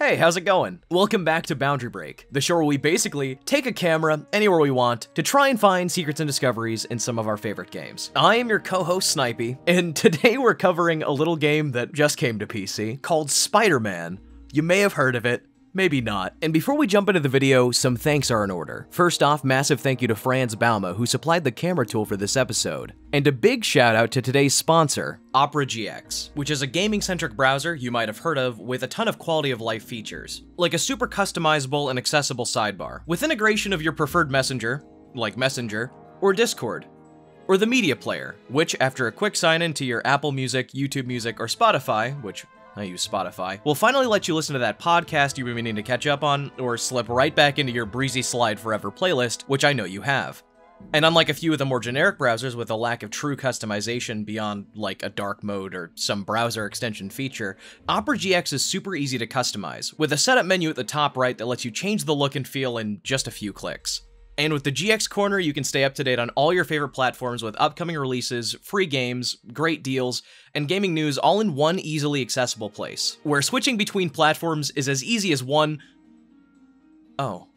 Hey, how's it going? Welcome back to Boundary Break, the show where we basically take a camera anywhere we want to try and find secrets and discoveries in some of our favorite games. I am your co-host Snipey, and today we're covering a little game that just came to PC called Spiderman. You may have heard of it, maybe not. And before we jump into the video, some thanks are in order. First off, massive thank you to Franz Bauma, who supplied the camera tool for this episode. And a big shout out to today's sponsor, Opera GX, which is a gaming-centric browser you might have heard of with a ton of quality of life features, like a super customizable and accessible sidebar, with integration of your preferred messenger, like Messenger, or Discord, or the media player, which after a quick sign in to your Apple Music, YouTube Music, or Spotify, which I use Spotify, will finally let you listen to that podcast you've been meaning to catch up on, or slip right back into your breezy slide forever playlist, which I know you have. And unlike a few of the more generic browsers with a lack of true customization beyond like a dark mode or some browser extension feature, Opera GX is super easy to customize, with a setup menu at the top right that lets you change the look and feel in just a few clicks. And with the GX Corner, you can stay up to date on all your favorite platforms with upcoming releases, free games, great deals, and gaming news all in one easily accessible place, where switching between platforms is as easy as one... Oh.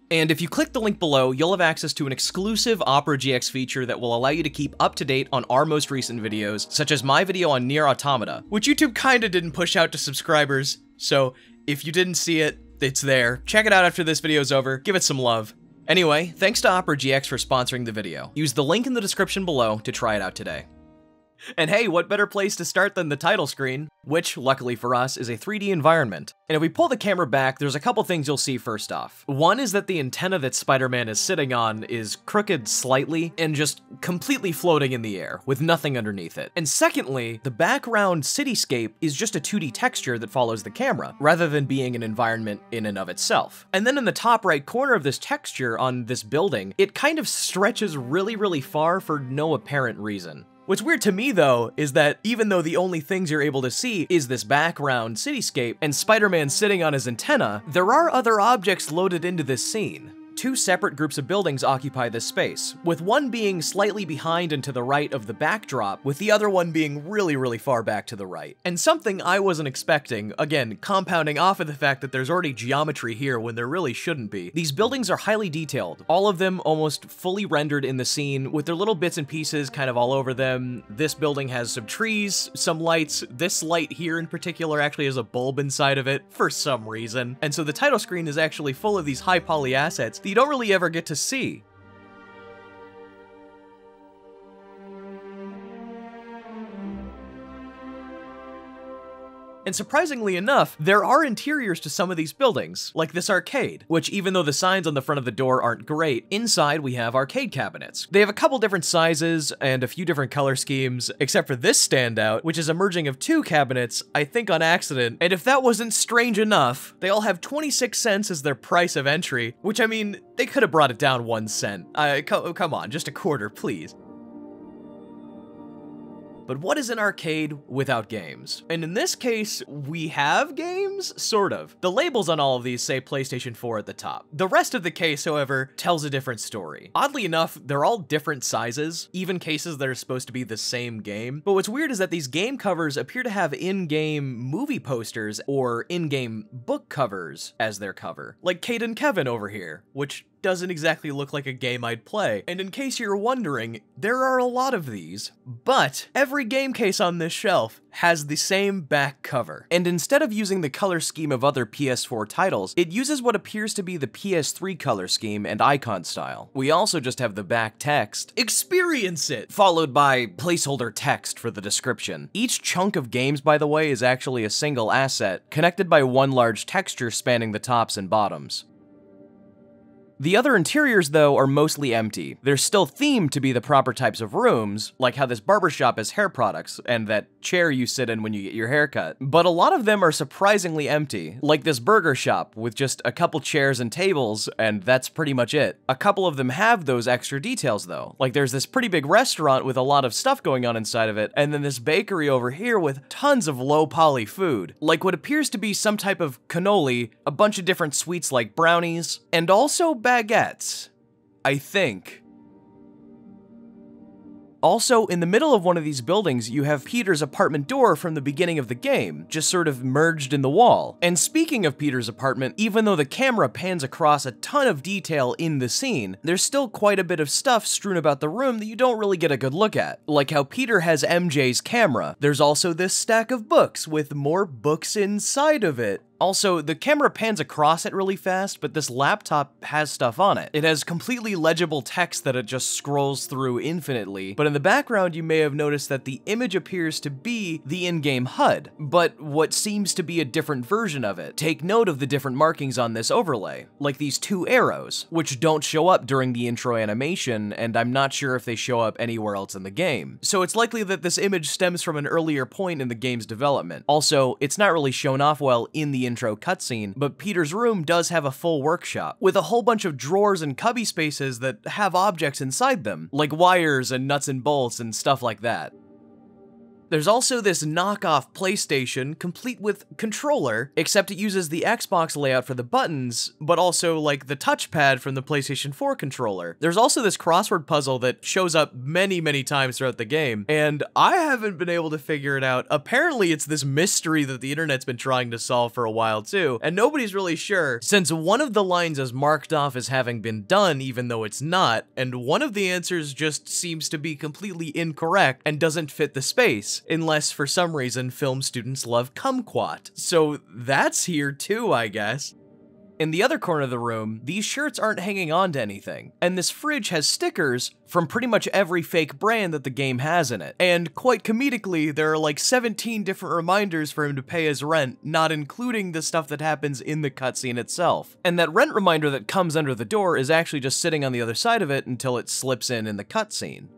And if you click the link below, you'll have access to an exclusive Opera GX feature that will allow you to keep up to date on our most recent videos, such as my video on Nier Automata, which YouTube kinda didn't push out to subscribers, so if you didn't see it, it's there. Check it out after this video's over, give it some love. Anyway, thanks to Opera GX for sponsoring the video. Use the link in the description below to try it out today. And hey, what better place to start than the title screen, which, luckily for us, is a 3D environment. And if we pull the camera back, there's a couple things you'll see first off. One is that the antenna that Spider-Man is sitting on is crooked slightly and just completely floating in the air, with nothing underneath it. And secondly, the background cityscape is just a 2D texture that follows the camera, rather than being an environment in and of itself. And then in the top right corner of this texture on this building, it kind of stretches really far for no apparent reason. What's weird to me, though, is that even though the only things you're able to see is this background cityscape and Spider-Man sitting on his antenna, there are other objects loaded into this scene. Two separate groups of buildings occupy this space, with one being slightly behind and to the right of the backdrop, with the other one being really far back to the right. And something I wasn't expecting, again, compounding off of the fact that there's already geometry here when there really shouldn't be. These buildings are highly detailed, all of them almost fully rendered in the scene, with their little bits and pieces kind of all over them. This building has some trees, some lights. This light here in particular actually has a bulb inside of it, for some reason. And so the title screen is actually full of these high poly assets you don't really ever get to see. And surprisingly enough, there are interiors to some of these buildings, like this arcade, which even though the signs on the front of the door aren't great, inside we have arcade cabinets. They have a couple different sizes and a few different color schemes, except for this standout, which is a merging of two cabinets, I think on accident, and if that wasn't strange enough, they all have 26 cents as their price of entry, which I mean, they could have brought it down 1 cent. Come on, just a quarter, please. But what is an arcade without games? And in this case, we have games? Sort of. The labels on all of these say PlayStation 4 at the top. The rest of the case, however, tells a different story. Oddly enough, they're all different sizes, even cases that are supposed to be the same game. But what's weird is that these game covers appear to have in-game movie posters or in-game book covers as their cover. Like Kate and Kevin over here, which doesn't exactly look like a game I'd play. And in case you're wondering, there are a lot of these, but every game case on this shelf has the same back cover. And instead of using the color scheme of other PS4 titles, it uses what appears to be the PS3 color scheme and icon style. We also just have the back text, "Experience it," followed by placeholder text for the description. Each chunk of games, by the way, is actually a single asset, connected by one large texture spanning the tops and bottoms. The other interiors, though, are mostly empty. They're still themed to be the proper types of rooms, like how this barbershop has hair products, and that chair you sit in when you get your haircut. But a lot of them are surprisingly empty, like this burger shop with just a couple chairs and tables, and that's pretty much it. A couple of them have those extra details, though. Like there's this pretty big restaurant with a lot of stuff going on inside of it, and then this bakery over here with tons of low-poly food, like what appears to be some type of cannoli, a bunch of different sweets like brownies, and also baguettes, I think. Also, in the middle of one of these buildings, you have Peter's apartment door from the beginning of the game, just sort of merged in the wall. And speaking of Peter's apartment, even though the camera pans across a ton of detail in the scene, there's still quite a bit of stuff strewn about the room that you don't really get a good look at. Like how Peter has MJ's camera. There's also this stack of books with more books inside of it. Also, the camera pans across it really fast, but this laptop has stuff on it. It has completely legible text that it just scrolls through infinitely, but in the background you may have noticed that the image appears to be the in-game HUD, but what seems to be a different version of it. Take note of the different markings on this overlay, like these two arrows, which don't show up during the intro animation, and I'm not sure if they show up anywhere else in the game. So it's likely that this image stems from an earlier point in the game's development. Also, it's not really shown off well in the intro cutscene, but Peter's room does have a full workshop, with a whole bunch of drawers and cubby spaces that have objects inside them, like wires and nuts and bolts and stuff like that. There's also this knockoff PlayStation, complete with controller, except it uses the Xbox layout for the buttons, but also like the touchpad from the PlayStation 4 controller. There's also this crossword puzzle that shows up many times throughout the game, and I haven't been able to figure it out. Apparently it's this mystery that the internet's been trying to solve for a while too, and nobody's really sure, since one of the lines is marked off as having been done even though it's not, and one of the answers just seems to be completely incorrect and doesn't fit the space. Unless for some reason film students love kumquat. So that's here too, I guess. In the other corner of the room, these shirts aren't hanging on to anything, and this fridge has stickers from pretty much every fake brand that the game has in it. And quite comedically, there are like 17 different reminders for him to pay his rent, not including the stuff that happens in the cutscene itself. And that rent reminder that comes under the door is actually just sitting on the other side of it until it slips in the cutscene.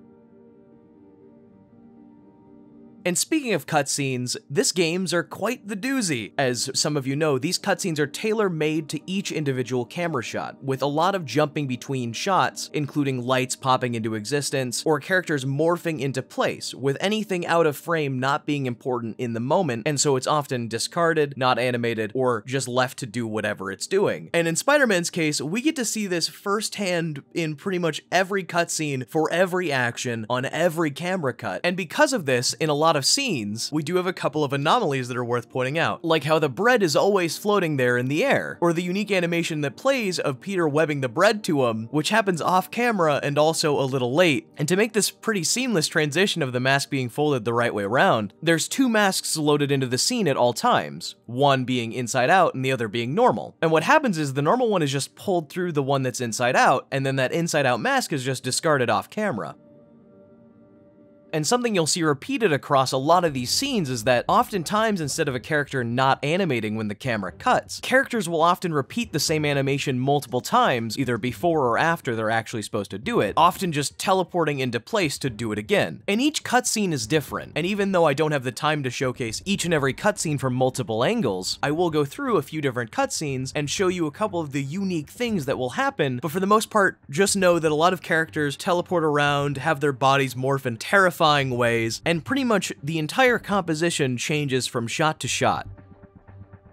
And speaking of cutscenes, these games are quite the doozy. As some of you know, these cutscenes are tailor-made to each individual camera shot, with a lot of jumping between shots, including lights popping into existence, or characters morphing into place, with anything out of frame not being important in the moment, and so it's often discarded, not animated, or just left to do whatever it's doing. And in Spider-Man's case, we get to see this firsthand in pretty much every cutscene for every action on every camera cut. And because of this, in a lot of scenes, we do have a couple of anomalies that are worth pointing out, like how the bread is always floating there in the air, or the unique animation that plays of Peter webbing the bread to him, which happens off camera and also a little late. And to make this pretty seamless transition of the mask being folded the right way around, there's two masks loaded into the scene at all times, one being inside out and the other being normal. And what happens is the normal one is just pulled through the one that's inside out, and then that inside out mask is just discarded off camera. And something you'll see repeated across a lot of these scenes is that oftentimes, instead of a character not animating when the camera cuts, characters will often repeat the same animation multiple times, either before or after they're actually supposed to do it, often just teleporting into place to do it again. And each cutscene is different, and even though I don't have the time to showcase each and every cutscene from multiple angles, I will go through a few different cutscenes and show you a couple of the unique things that will happen, but for the most part, just know that a lot of characters teleport around, have their bodies morph in terrifying ways, and pretty much the entire composition changes from shot to shot.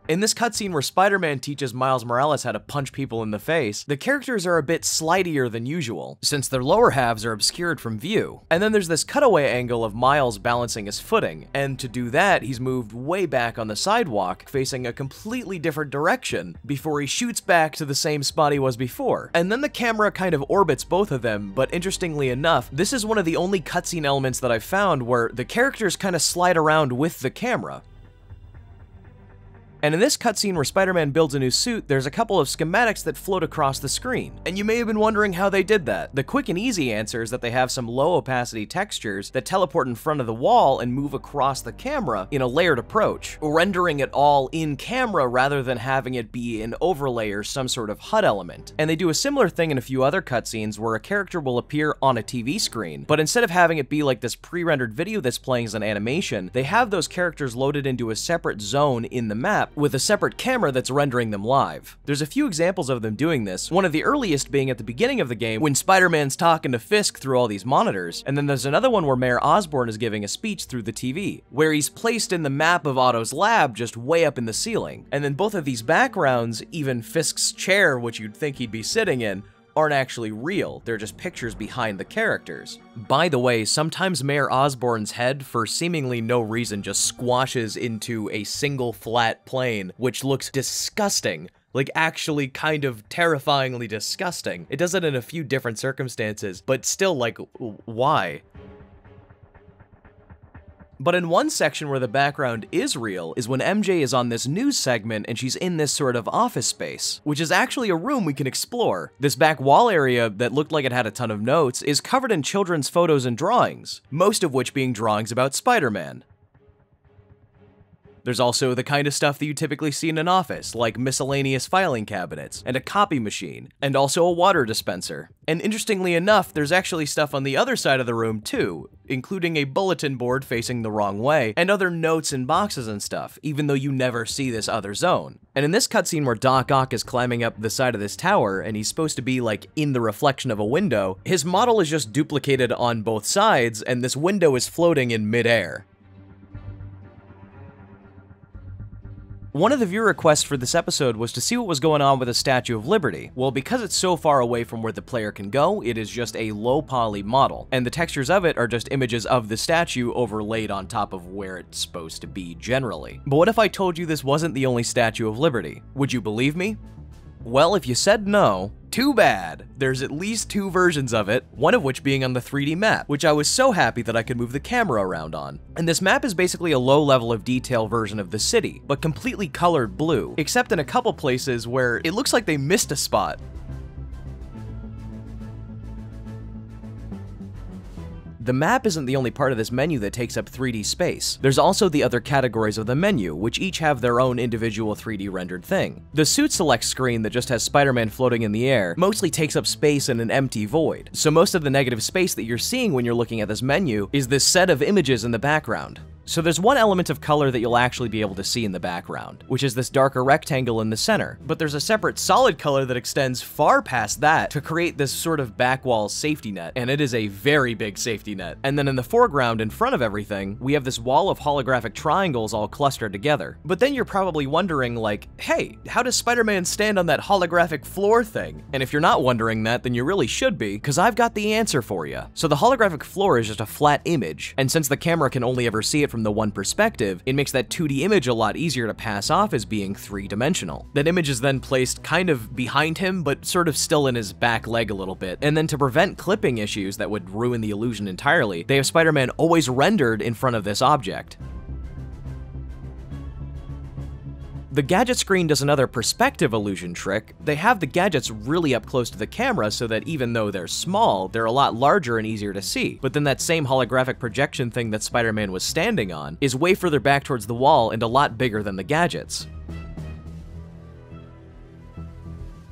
In this cutscene where Spider-Man teaches Miles Morales how to punch people in the face, the characters are a bit slightier than usual, since their lower halves are obscured from view. And then there's this cutaway angle of Miles balancing his footing, and to do that, he's moved way back on the sidewalk, facing a completely different direction, before he shoots back to the same spot he was before. And then the camera kind of orbits both of them, but interestingly enough, this is one of the only cutscene elements that I've found where the characters kind of slide around with the camera. And in this cutscene where Spider-Man builds a new suit, there's a couple of schematics that float across the screen. And you may have been wondering how they did that. The quick and easy answer is that they have some low opacity textures that teleport in front of the wall and move across the camera in a layered approach, rendering it all in camera rather than having it be an overlay or some sort of HUD element. And they do a similar thing in a few other cutscenes where a character will appear on a TV screen, but instead of having it be like this pre-rendered video that's playing as an animation, they have those characters loaded into a separate zone in the map with a separate camera that's rendering them live. There's a few examples of them doing this, one of the earliest being at the beginning of the game when Spider-Man's talking to Fisk through all these monitors, and then there's another one where Mayor Osborn is giving a speech through the TV, where he's placed in the map of Otto's lab just way up in the ceiling. And then both of these backgrounds, even Fisk's chair, which you'd think he'd be sitting in, aren't actually real, they're just pictures behind the characters. By the way, sometimes Mayor Osborn's head, for seemingly no reason, just squashes into a single flat plane, which looks disgusting. Like, actually kind of terrifyingly disgusting. It does it in a few different circumstances, but still, like, why? But in one section where the background is real is when MJ is on this news segment and she's in this sort of office space, which is actually a room we can explore. This back wall area that looked like it had a ton of notes is covered in children's photos and drawings, most of which being drawings about Spider-Man. There's also the kind of stuff that you typically see in an office, like miscellaneous filing cabinets, and a copy machine, and also a water dispenser. And interestingly enough, there's actually stuff on the other side of the room too, including a bulletin board facing the wrong way, and other notes and boxes and stuff, even though you never see this other zone. And in this cutscene where Doc Ock is climbing up the side of this tower, and he's supposed to be like in the reflection of a window, his model is just duplicated on both sides, and this window is floating in midair. One of the viewer requests for this episode was to see what was going on with the Statue of Liberty. Well, because it's so far away from where the player can go, it is just a low poly model, and the textures of it are just images of the statue overlaid on top of where it's supposed to be generally. But what if I told you this wasn't the only Statue of Liberty? Would you believe me? Well, if you said no, too bad. There's at least 2 versions of it, one of which being on the 3D map, which I was so happy that I could move the camera around on. And this map is basically a low level of detail version of the city, but completely colored blue, except in a couple places where it looks like they missed a spot. The map isn't the only part of this menu that takes up 3D space. There's also the other categories of the menu, which each have their own individual 3D rendered thing. The Suit Select screen that just has Spider-Man floating in the air mostly takes up space in an empty void, so most of the negative space that you're seeing when you're looking at this menu is this set of images in the background. So there's one element of color that you'll actually be able to see in the background, which is this darker rectangle in the center. But there's a separate solid color that extends far past that to create this sort of backwall safety net, and it is a very big safety net. And then in the foreground, in front of everything, we have this wall of holographic triangles all clustered together. But then you're probably wondering, like, hey, how does Spider-Man stand on that holographic floor thing? And if you're not wondering that, then you really should be, because I've got the answer for you. So the holographic floor is just a flat image, and since the camera can only ever see it from the one perspective, it makes that 2D image a lot easier to pass off as being 3-dimensional. That image is then placed kind of behind him, but sort of still in his back leg a little bit. And then to prevent clipping issues that would ruin the illusion entirely, they have Spider-Man always rendered in front of this object. The gadget screen does another perspective illusion trick. They have the gadgets really up close to the camera so that even though they're small, they're a lot larger and easier to see. But then that same holographic projection thing that Spider-Man was standing on is way further back towards the wall and a lot bigger than the gadgets.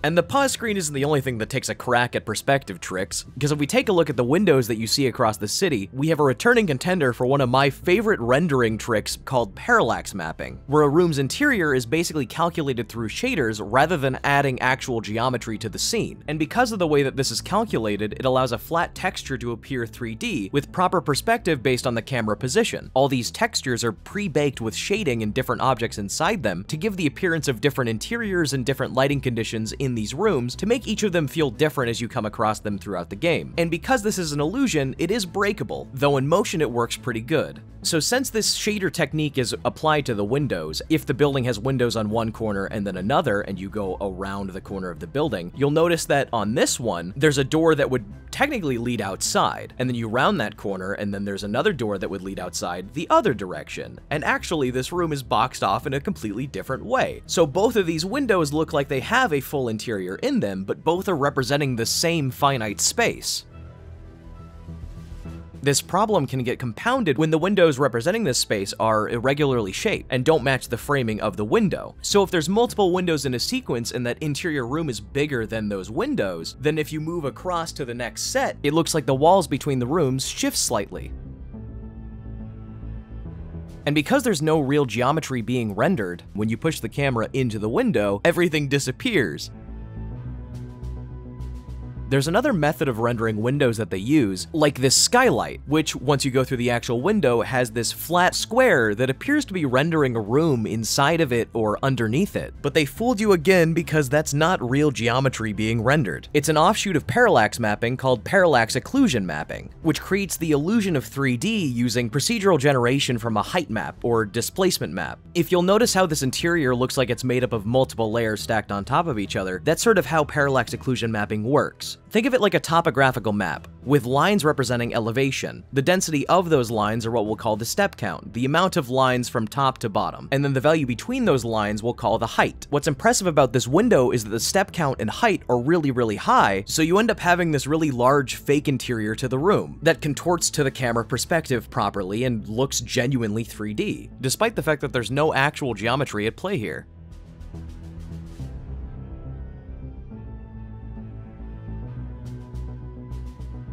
And the pause screen isn't the only thing that takes a crack at perspective tricks, because if we take a look at the windows that you see across the city, we have a returning contender for one of my favorite rendering tricks called parallax mapping, where a room's interior is basically calculated through shaders rather than adding actual geometry to the scene. And because of the way that this is calculated, it allows a flat texture to appear 3D with proper perspective based on the camera position. All these textures are pre-baked with shading and different objects inside them to give the appearance of different interiors and different lighting conditions in these rooms to make each of them feel different as you come across them throughout the game. And because this is an illusion, it is breakable, though in motion it works pretty good. So since this shader technique is applied to the windows, if the building has windows on one corner and then another, and you go around the corner of the building, you'll notice that on this one, there's a door that would technically lead outside, and then you round that corner, and then there's another door that would lead outside the other direction. And actually, this room is boxed off in a completely different way. So both of these windows look like they have a full interior in them, but both are representing the same finite space. This problem can get compounded when the windows representing this space are irregularly shaped and don't match the framing of the window. So if there's multiple windows in a sequence and that interior room is bigger than those windows, then if you move across to the next set, it looks like the walls between the rooms shift slightly. And because there's no real geometry being rendered, when you push the camera into the window, everything disappears. There's another method of rendering windows that they use, like this skylight, which once you go through the actual window has this flat square that appears to be rendering a room inside of it or underneath it. But they fooled you again because that's not real geometry being rendered. It's an offshoot of parallax mapping called parallax occlusion mapping, which creates the illusion of 3D using procedural generation from a height map or displacement map. If you'll notice how this interior looks like it's made up of multiple layers stacked on top of each other, that's sort of how parallax occlusion mapping works. Think of it like a topographical map, with lines representing elevation. The density of those lines are what we'll call the step count, the amount of lines from top to bottom, and then the value between those lines we'll call the height. What's impressive about this window is that the step count and height are really high, so you end up having this really large fake interior to the room that contorts to the camera perspective properly and looks genuinely 3D, despite the fact that there's no actual geometry at play here.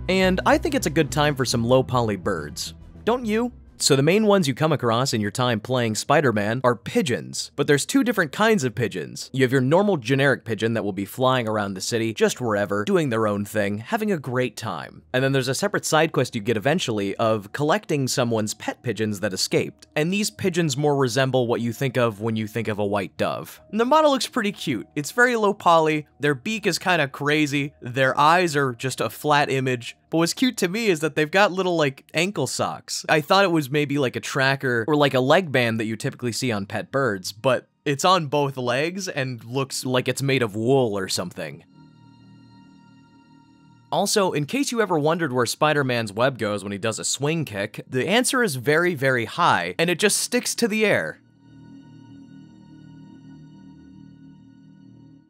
And I think it's a good time for some low-poly birds. Don't you? So the main ones you come across in your time playing Spider-Man are pigeons, but there's two different kinds of pigeons. You have your normal generic pigeon that will be flying around the city, just wherever, doing their own thing, having a great time. And then there's a separate side quest you get eventually of collecting someone's pet pigeons that escaped. And these pigeons more resemble what you think of when you think of a white dove. And the model looks pretty cute. It's very low poly, their beak is kind of crazy, their eyes are just a flat image. But what's cute to me is that they've got little, like, ankle socks. I thought it was maybe like a tracker or like a leg band that you typically see on pet birds, but it's on both legs and looks like it's made of wool or something. Also, in case you ever wondered where Spider-Man's web goes when he does a swing kick, the answer is very high, and it just sticks to the air.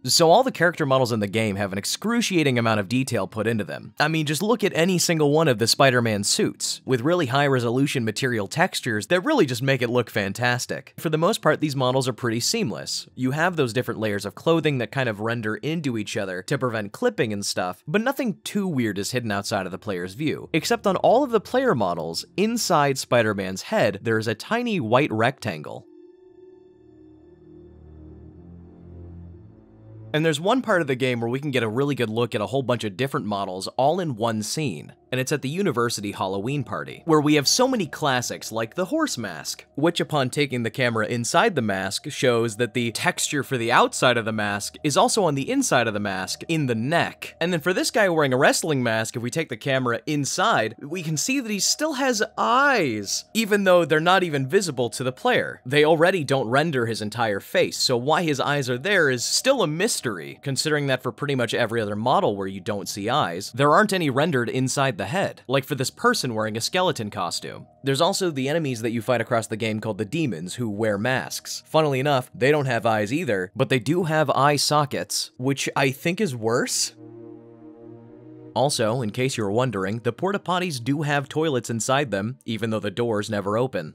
So all the character models in the game have an excruciating amount of detail put into them. I mean, just look at any single one of the Spider-Man suits, with really high-resolution material textures that really just make it look fantastic. For the most part, these models are pretty seamless. You have those different layers of clothing that kind of render into each other to prevent clipping and stuff, but nothing too weird is hidden outside of the player's view. Except on all of the player models, inside Spider-Man's head, there is a tiny white rectangle. And there's one part of the game where we can get a really good look at a whole bunch of different models all in one scene, and it's at the university Halloween party, where we have so many classics like the horse mask, which upon taking the camera inside the mask shows that the texture for the outside of the mask is also on the inside of the mask in the neck. And then for this guy wearing a wrestling mask, if we take the camera inside, we can see that he still has eyes, even though they're not even visible to the player. They already don't render his entire face, so why his eyes are there is still a mystery. Considering that for pretty much every other model where you don't see eyes, there aren't any rendered inside the head, like for this person wearing a skeleton costume. There's also the enemies that you fight across the game called the demons, who wear masks. Funnily enough, they don't have eyes either, but they do have eye sockets, which I think is worse. Also, in case you were wondering, the porta potties do have toilets inside them, even though the doors never open.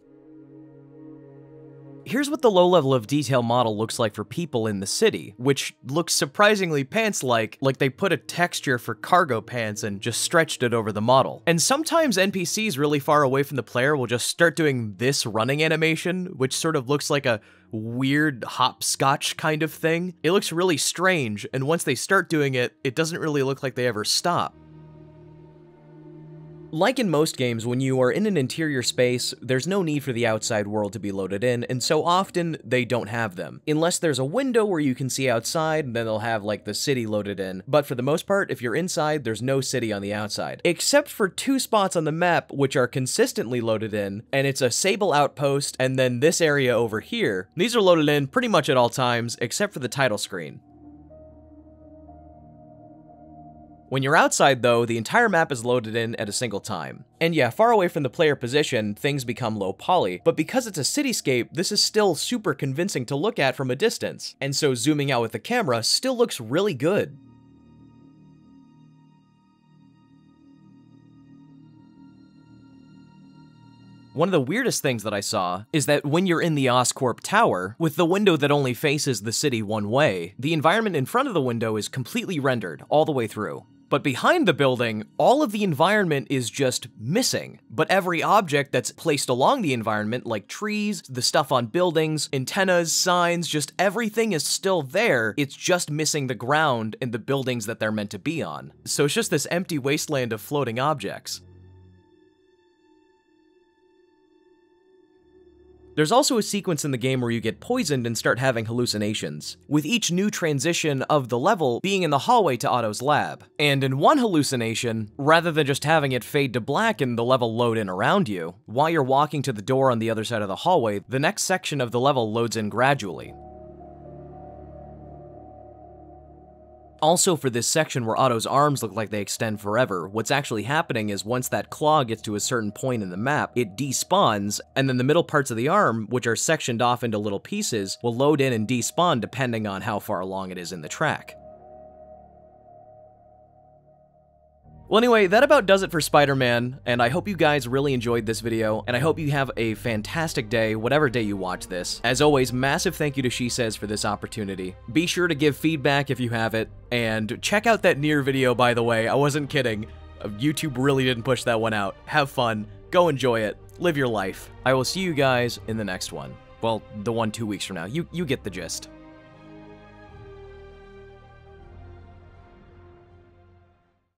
Here's what the low level of detail model looks like for people in the city, which looks surprisingly pants-like they put a texture for cargo pants and just stretched it over the model. And sometimes NPCs really far away from the player will just start doing this running animation, which sort of looks like a weird hopscotch kind of thing. It looks really strange, and once they start doing it, it doesn't really look like they ever stop. Like in most games, when you are in an interior space, there's no need for the outside world to be loaded in, and so often they don't have them. Unless there's a window where you can see outside, then they'll have like the city loaded in. But for the most part, if you're inside, there's no city on the outside. Except for two spots on the map which are consistently loaded in, and it's a Sable outpost and then this area over here. These are loaded in pretty much at all times, except for the title screen. When you're outside though, the entire map is loaded in at a single time. And yeah, far away from the player position, things become low poly, but because it's a cityscape, this is still super convincing to look at from a distance, and so zooming out with the camera still looks really good. One of the weirdest things that I saw is that when you're in the Oscorp Tower, with the window that only faces the city one way, the environment in front of the window is completely rendered all the way through. But behind the building, all of the environment is just missing. But every object that's placed along the environment, like trees, the stuff on buildings, antennas, signs, just everything is still there. It's just missing the ground and the buildings that they're meant to be on. So it's just this empty wasteland of floating objects. There's also a sequence in the game where you get poisoned and start having hallucinations, with each new transition of the level being in the hallway to Otto's lab. And in one hallucination, rather than just having it fade to black and the level load in around you, while you're walking to the door on the other side of the hallway, the next section of the level loads in gradually. Also, for this section where Otto's arms look like they extend forever, what's actually happening is once that claw gets to a certain point in the map, it despawns, and then the middle parts of the arm, which are sectioned off into little pieces, will load in and despawn depending on how far along it is in the track. Well, anyway, that about does it for Spider-Man, and I hope you guys really enjoyed this video, and I hope you have a fantastic day, whatever day you watch this. As always, massive thank you to She Says for this opportunity. Be sure to give feedback if you have it, and check out that Nier video, by the way. I wasn't kidding. YouTube really didn't push that one out. Have fun, go enjoy it, live your life. I will see you guys in the next one. Well, the one 2 weeks from now. You get the gist.